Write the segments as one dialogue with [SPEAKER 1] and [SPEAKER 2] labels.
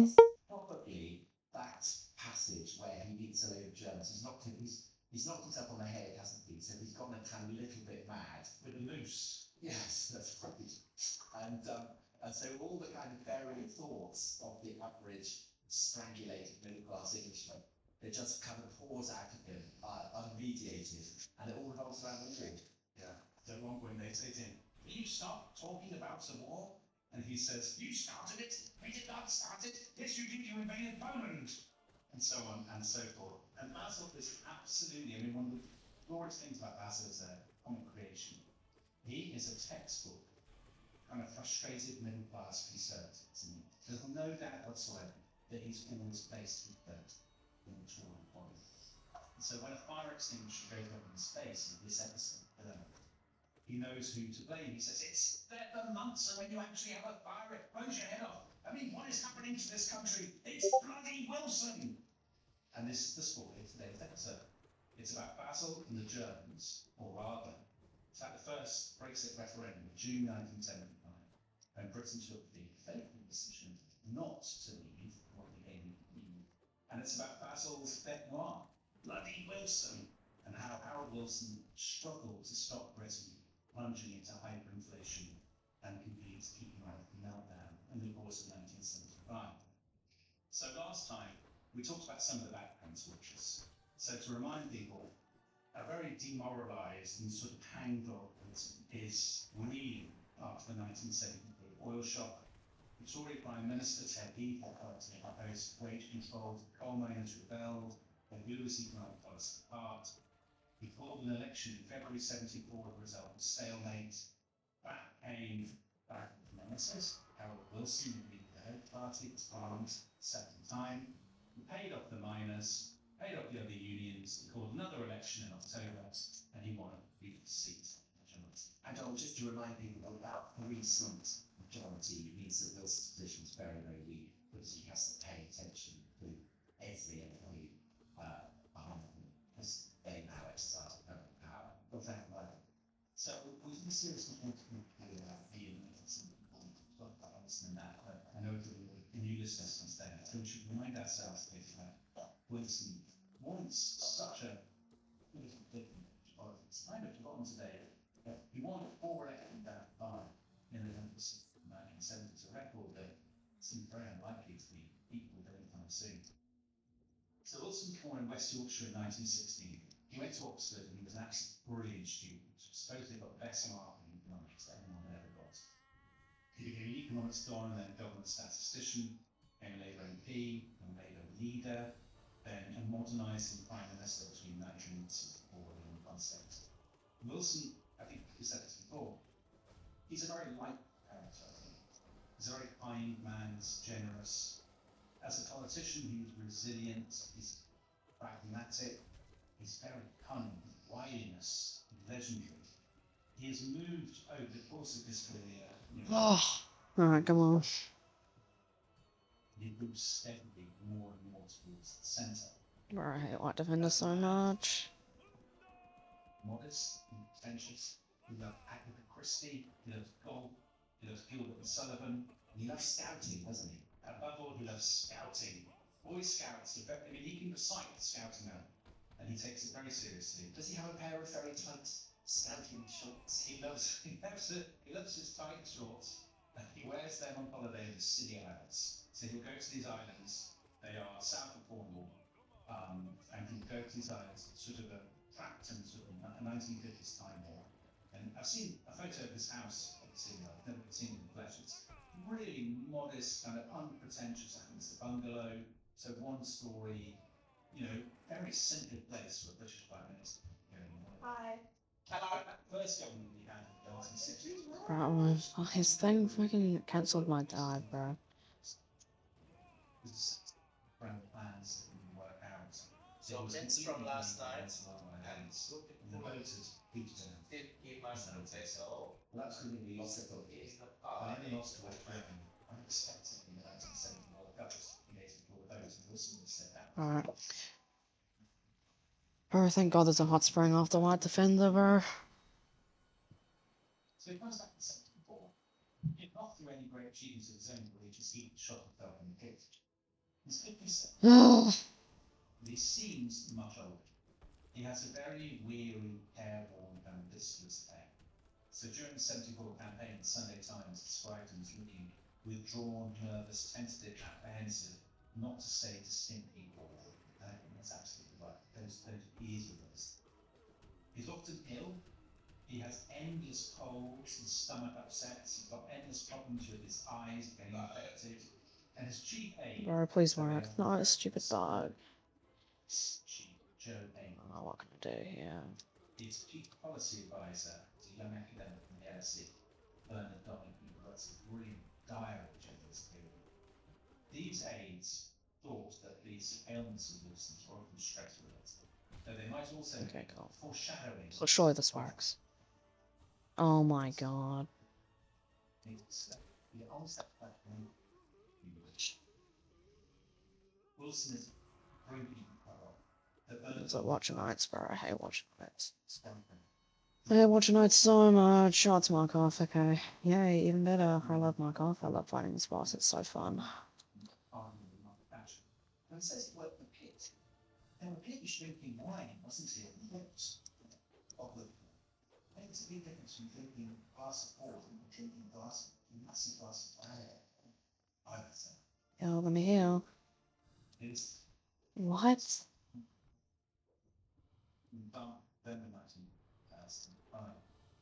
[SPEAKER 1] it's probably that passage where he meets a load of Germans. He's knocked himself on the head, hasn't he? So he's gone a kind of little bit mad.
[SPEAKER 2] With a noose.
[SPEAKER 1] Yes, that's right. And so all the kind of varying thoughts of the average strangulated middle class Englishman, they just kind of pours out of him, unmediated, and it all revolves around the war.
[SPEAKER 2] Yeah. So at one point they say to him, "Will you stop talking about the war?" And he says, "You started it. We did not start it. Yes, you did. You invaded Poland." And so on and so forth. And Basil is absolutely, I mean, one of the glorious things about Basil is a comic creation. He is a textbook, kind of frustrated middle class conservatism. There's no doubt whatsoever that he's always placed his bet in the Tory body. And so when a fire extinguisher goes up in his face in this episode, he knows who to blame. He says, "It's the months when you actually have a fire, it blows your head off. I mean, what is happening to this country? It's bloody Wilson." And this is the story of today's episode. It's about Basil and the Germans, or rather, it's about the first Brexit referendum, June 1975, when Britain took the fateful decision not to leave what became the EU. And it's about Basil's bête noire, bloody Wilson, and how Harold Wilson struggled to stop Britain plunging into hyperinflation and compete to keep him out of the meltdown in the course of 1975. So last time, we talked about some of the background switches. So to remind people, a very demoralised and sort of hang-dog is reeling after the 1973 oil shock. The Tory Prime Minister Ted Heath proposed wage control, coal miners rebelled, they blew his economic policy apart. He called an election in February 74, the result was stalemate. Back came nemesis, Harold Wilson, who lead the Hope Party, was armed second time. He paid off the miners, paid off the other unions, he called another election in October, and he won a brief seat.
[SPEAKER 1] And just to remind people about the recent majority means that Wilson's position is very, very weak because he has to pay attention to every employee behind him because they now exercise power. So we can seriously think about being
[SPEAKER 2] And that, I know the new listeners was there, so we should remind ourselves that Wilson wants such a it's kind of forgotten today. He won 4 elections down 5 in the 1970s, a record that seemed very unlikely to be equalled anytime soon. So Wilson was born in West Yorkshire in 1916. He went to Oxford and he was an absolutely brilliant student. Supposedly got the best mark in economics that anyone ever got. He became an economics don and then government statistician, became a Labour MP, a Labour leader, then a modernising Prime Minister between 1964 and 1976. Wilson, I think we said this before, he's a very light character. He's a very kind man, he's generous. As a politician, he's resilient, he's pragmatic, he's very cunning, wiliness, legendary. He has moved over the course of his career.
[SPEAKER 3] Alright, come on.
[SPEAKER 2] He moves steadily more and more towards the centre.
[SPEAKER 3] Bro, I hate White Defender so much.
[SPEAKER 2] Modest and pretentious. He loves Agatha Christie, he loves golf, he loves Gilbert and Sullivan.
[SPEAKER 1] And he loves scouting, doesn't he?
[SPEAKER 2] Above all, he loves scouting. Boy Scouts, I mean, he can recite the scouting now, and he takes it very seriously.
[SPEAKER 1] Does he have a pair of very tight scouting shorts?
[SPEAKER 2] He loves his tight shorts, and he wears them on holiday in the Scilly Islands. So he'll go to these islands, they are south of Cornwall, and he'll go to these islands, sort of a trapped in sort of a 1950s time there. And I've seen a photo of his house at the Scilly Islands, I've never seen it in flesh. It's really modest, kind of unpretentious. I think it's a bungalow, so one story, very simple place for a British Prime Minister.
[SPEAKER 4] Hi.
[SPEAKER 2] Hello. First government he had in the 1960s.
[SPEAKER 3] Bro, his thing fucking cancelled my dive, bro.
[SPEAKER 2] Grand plans that didn't work out.
[SPEAKER 5] So hints from last night,
[SPEAKER 2] and the voters beat him.
[SPEAKER 5] did keep my son say so.
[SPEAKER 1] Well, that's when we lost it.
[SPEAKER 5] He's the
[SPEAKER 2] And then he lost to Referendum. I'm expecting in the 1970 World Cup just years before those, and Wilson has said that.
[SPEAKER 3] Alright. Bro, thank God there's a hot spring off the White Defender, bro.
[SPEAKER 2] So he comes back in 74. He did not through any great achievements of his own, but he just shot himself in the kick. He's 57.
[SPEAKER 3] Ugh.
[SPEAKER 2] But he seems much older. He has a very weary, careworn, and listless air. So during the 74 campaign, the Sunday Times described him as looking withdrawn, nervous, tentative, apprehensive, not to say distinctly bored. I think that's absolutely right. He is with us. He's often ill. He has endless colds and stomach upsets. He's got endless problems with his eyes getting infected. And his chief aide.
[SPEAKER 3] Bro, please work. Not a stupid dog.
[SPEAKER 2] Chief Joe Aide.
[SPEAKER 3] I don't know what can I do here.
[SPEAKER 2] His chief policy advisor is a young academic from the LSE, Bernard Donahue, who writes a brilliant diary during this period. These aides thought that these ailments of Wilson's were often stress related, though they might also
[SPEAKER 3] Okay, cool.
[SPEAKER 2] foreshadowing.
[SPEAKER 3] So surely this works. Oh my god.
[SPEAKER 2] Wilson is bringing
[SPEAKER 3] It's like watching nights, bro. I hate watching nights. I hate watching nights so much. Oh, it's Markov, okay. Yay, even better. I love Markov. I love fighting this boss. It's so fun.
[SPEAKER 2] And it says he worked in the pit. Now, the pit was drinking wine, wasn't it? Of the. I think it's a big difference from drinking a glass of water and drinking a massive glass of wine. I would say.
[SPEAKER 3] Yo, let me heal.
[SPEAKER 2] It's
[SPEAKER 3] What?
[SPEAKER 2] then the 1905.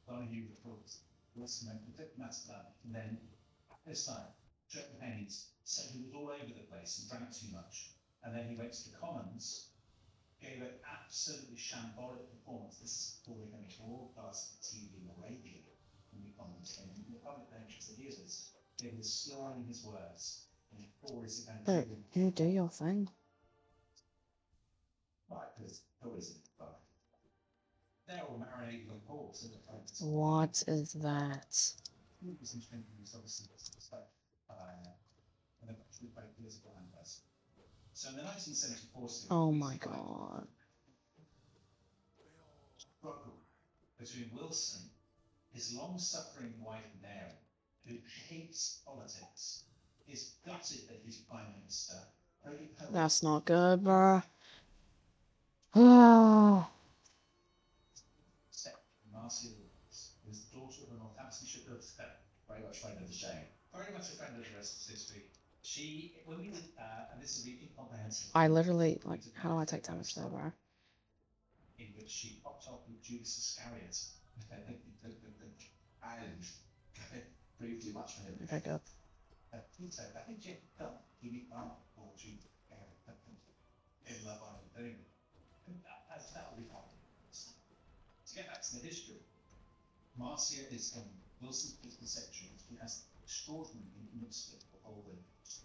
[SPEAKER 2] Donahue reports Wilson went to diplomat's club, and then at this time, Joe Haynes said he was all over the place and drank too much. And then he went to the Commons, gave an absolutely shambolic performance. This is before we're going to broadcast TV or radio in the Commons. And in the public benches that he was, he was slurring his words. And before his event,
[SPEAKER 3] Bro, you do your thing.
[SPEAKER 2] right, because who is it? But they're all marinated in pork, so
[SPEAKER 3] What is that?
[SPEAKER 2] was interesting, he was obviously and they've actually very political analysts. So in the 1974 series,
[SPEAKER 3] Oh my god.
[SPEAKER 2] struggle between Wilson, his long-suffering wife Mary, who hates politics, is gutted that he's prime minister.
[SPEAKER 3] That's not good, bro. Oh.
[SPEAKER 2] Marcia Lewis, who's the daughter of a Northamptonshire builder, very much friend of the show, very much a friend of the rest of history. She, when we did, and this will be incomprehensible.
[SPEAKER 3] I literally, like, how do I take damage there, bro?
[SPEAKER 2] In which she popped up with Judas Iscariot and proved too much for him.
[SPEAKER 3] Okay, good.
[SPEAKER 2] So I think Jim felt he didn't or Judas Iscariot in Love Island doing it. That will be fine. To get back to the history, Marcia is from Wilson's political section. She has extraordinary intimacy with all women. So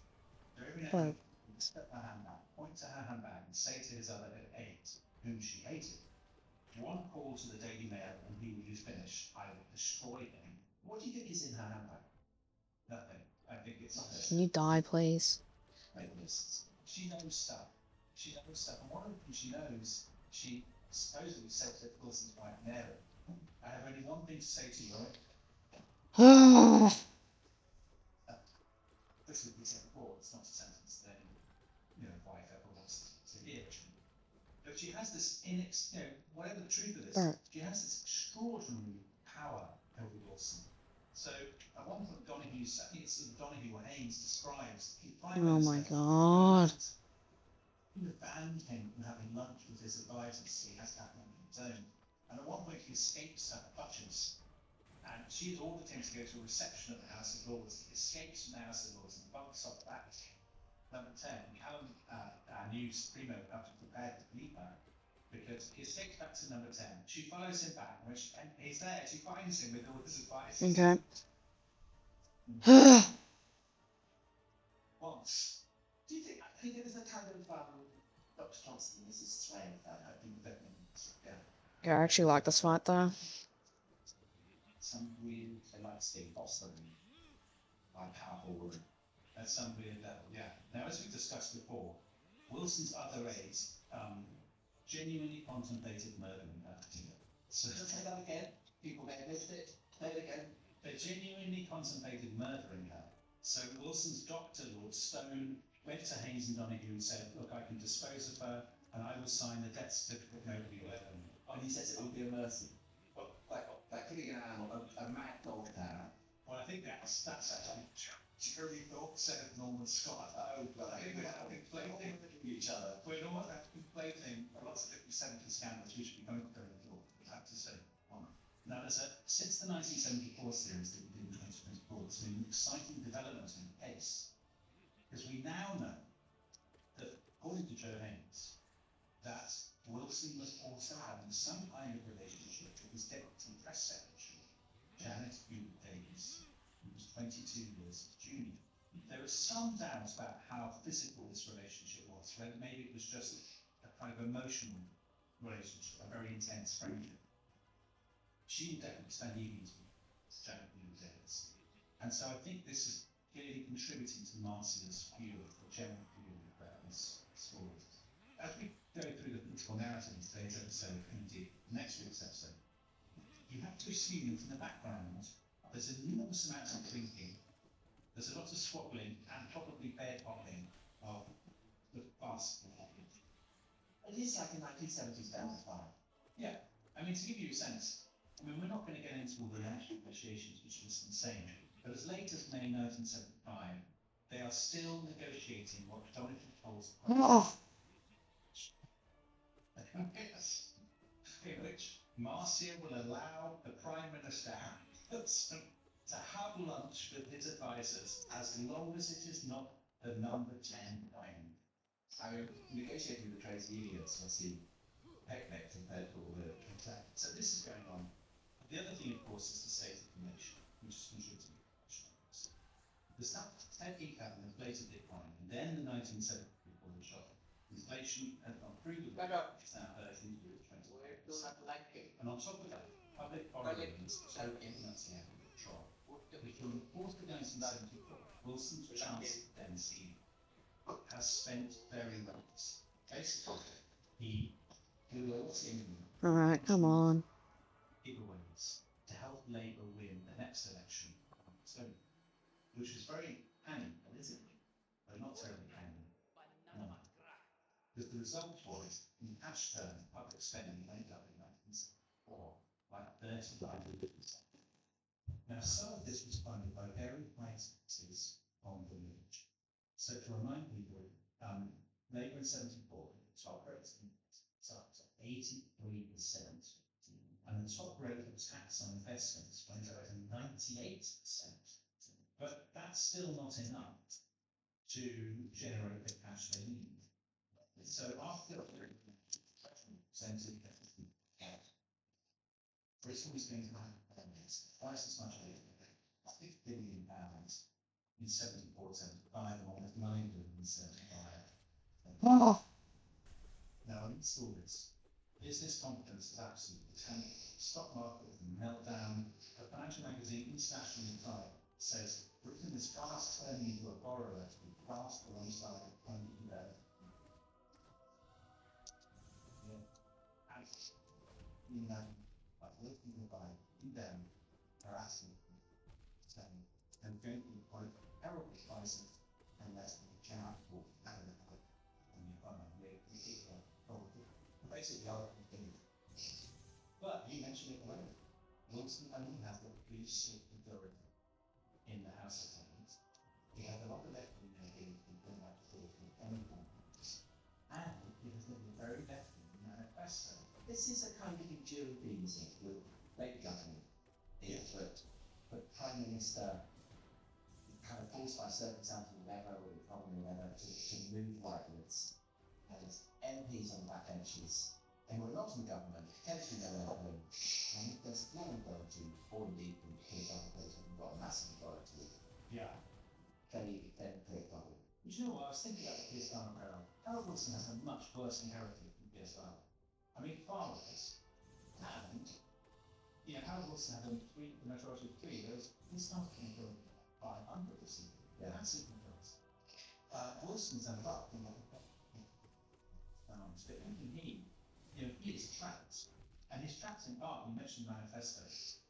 [SPEAKER 2] every now and then, he would step her handbag, point to her handbag, and say to his other aides, whom she hated, one call to the Daily Mail and he would be finished. I would destroy him. What do you think is in her handbag? Nothing. I think it's
[SPEAKER 3] Can you die, please?
[SPEAKER 2] She knows stuff. She knows stuff. And one of the things she knows, she supposedly said to Wilson's wife, Mary, I have only one thing to say to you, right? This would be said before, it's not a sentence that wife ever wants to hear. But she has this, whatever the truth of this, she has this extraordinary power over Wilson. So at one point, Donahue, I think it's Donahue or Haynes describes.
[SPEAKER 3] Oh my god.
[SPEAKER 2] He banned him from having lunch with his advisors, so he has to have lunch on his own. And at one point, he escapes her Duchess, and she's ordered him to go to a reception at the House of Lords. He escapes from the House of Lords and bunks off back. Number 10, Callum, our new Supremo, have to prepare to leave her because he escapes back to number 10. She follows him back, and he's there. She finds him with all his advice.
[SPEAKER 3] Okay.
[SPEAKER 2] Once. Do you think there was a kind of Dr. Johnson and Mrs. Swain
[SPEAKER 3] Yeah, I actually like this fight though.
[SPEAKER 2] Some weird, they like to stay Boston, like powerful woman. At some weird level, yeah. Now, as we discussed before, Wilson's other aides genuinely contemplated murdering her. So say that again. People may have missed it. Say it again. They genuinely contemplated murdering her. So Wilson's doctor, Lord Stone, went to Haynes and Donahue and said, look, I can dispose of her and I will sign the death certificate, nobody will ever know.
[SPEAKER 1] And he says it would be a mercy. Like killing an animal, a mad dog now.
[SPEAKER 2] Well, I think that's actually Jerry Thorpe said Norman Scott.
[SPEAKER 1] Oh,
[SPEAKER 2] I think we're conflating
[SPEAKER 1] each other.
[SPEAKER 2] We're not conflating lots of different 70s scandals, which should be coming very little, I have to say. Now, since the 1974 series that we did in 2024, there's been an exciting development in the case. Because we now know that, according to Joe Haynes, that Wilson was also having some kind of relationship with his deputy press secretary, Janet Hewlett Davis, who was 22 years his junior. There is some doubt about how physical this relationship was, whether maybe it was just a kind of emotional relationship, a very intense friendship. She would definitely spend evenings with Janet Hewlett Davis. And so I think this is clearly contributing to Marcia's view of the general view about this story. As we go through the political narrative in today's episode, and indeed next week's episode, you have to assume that in the background there's an enormous amount of thinking, there's a lot of squabbling and probably bear popping of the past.
[SPEAKER 1] It is like a 1970s vampire.
[SPEAKER 2] Yeah, I mean, to give you a sense, I mean, we're not going to get into all the national negotiations, which was insane, but as late as May 1975, they are still negotiating what Donald calls yes, in which Marcia will allow the Prime Minister to have lunch with his advisors as long as it is not the number 10 wine.
[SPEAKER 1] I mean, negotiating with the trade unions, I see picnic compared to all the.
[SPEAKER 2] Exactly. So this is going on. The other thing, of course, is the state of the nation, which is contributing to the the stuff had income and inflated the economy, and then the 1970s before the shock. Inflation had gone through the roof, it's now hurting the 20%. And on top of that, public borrowings so influencing control. Between the 4th of 1974, Wilson's Chancellor Dempsey has spent very well. Basically, he will
[SPEAKER 3] Alright, come on.
[SPEAKER 2] giveaways to help Labour win the next election, so, which is very handy politically, but not terribly handy. Because the result was, in cash terms, public spending made up in 1974 like 35%. Now, some of this was funded by very high taxes on the rich. So, to remind people, Labour in 74, the top rate was up to 83%. And the top rate of tax on investments went up to 98%. But that's still not enough to generate the cash they need. So after presented Britain was going to have twice as much aid, £6 billion in 74, 75, and almost £9 billion in 75. Now, in stories, business confidence is absolutely tanking. Stock market is a meltdown. The financial magazine International Insight says Britain is fast turning into a borrower to be fast alongside a country today. Yeah. And like looking by them harassing saying they're going to be quite terrible crisis unless we charitable and the economy. Basically, our opinion. But you mentioned it already. Wilson only has the police majority in the House of Commons. He has a lot of left wing ideas in the any Congress. And he has been very left wing manifesto.
[SPEAKER 1] This is a kind of enduring theme with Labour government. But Prime Minister kind of forced by circumstances or whatever, or the economy or whatever, to move rightwards. And MPs on the backbenches, and were not in the government, potentially they were at home. And there's no majority, or indeed the other person who got a massive majority.
[SPEAKER 2] Yeah.
[SPEAKER 1] Very problem.
[SPEAKER 2] But you know what, I was thinking about the Piers Garner parallel. Harold Wilson has a much worse inherited than Piers Garner. I mean, far worse. And, you know, Harold Wilson had the majority of 3, whereas Piers Garner came from 500 this year. Yeah, massive majority. Wilson's had about, but even he, you know, he is trapped. And he's trapped in part, you mentioned manifesto,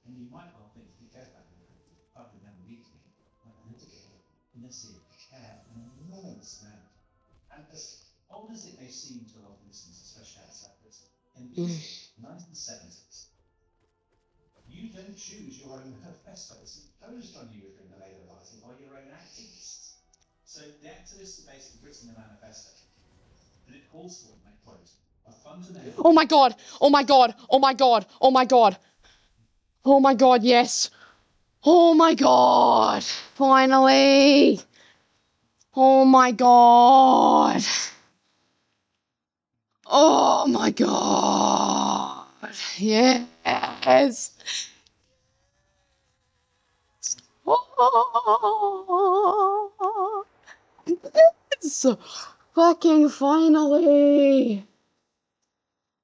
[SPEAKER 2] and you might well think he cares about it, probably never reads me.
[SPEAKER 1] Nessie care an enormous amount.
[SPEAKER 2] And as old as it may seem to a lot of listeners, especially outside Britain, in the 1970s, you don't choose your own manifesto. It's imposed on you within the Labour Party by your own activists. So the activists have basically written a manifesto, and it calls for, and I quote, a fundamental...
[SPEAKER 3] Oh my god! Oh my god! Oh my god! Oh my god! Oh my god, yes! Oh my god! Finally! Oh my god! Oh my god! Yes! Oh, yes! Fucking finally!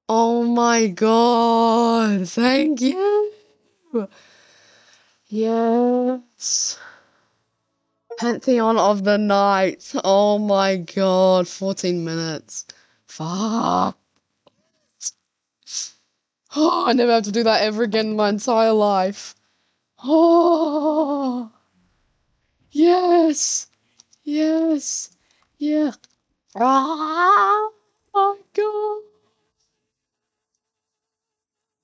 [SPEAKER 3] Oh my god! Thank you! Yes! Pantheon of the night! Oh my god! 14 minutes. Fuck! Oh, I never have to do that ever again in my entire life. Oh! Yes! Yes! Yeah! Ah! Oh my god!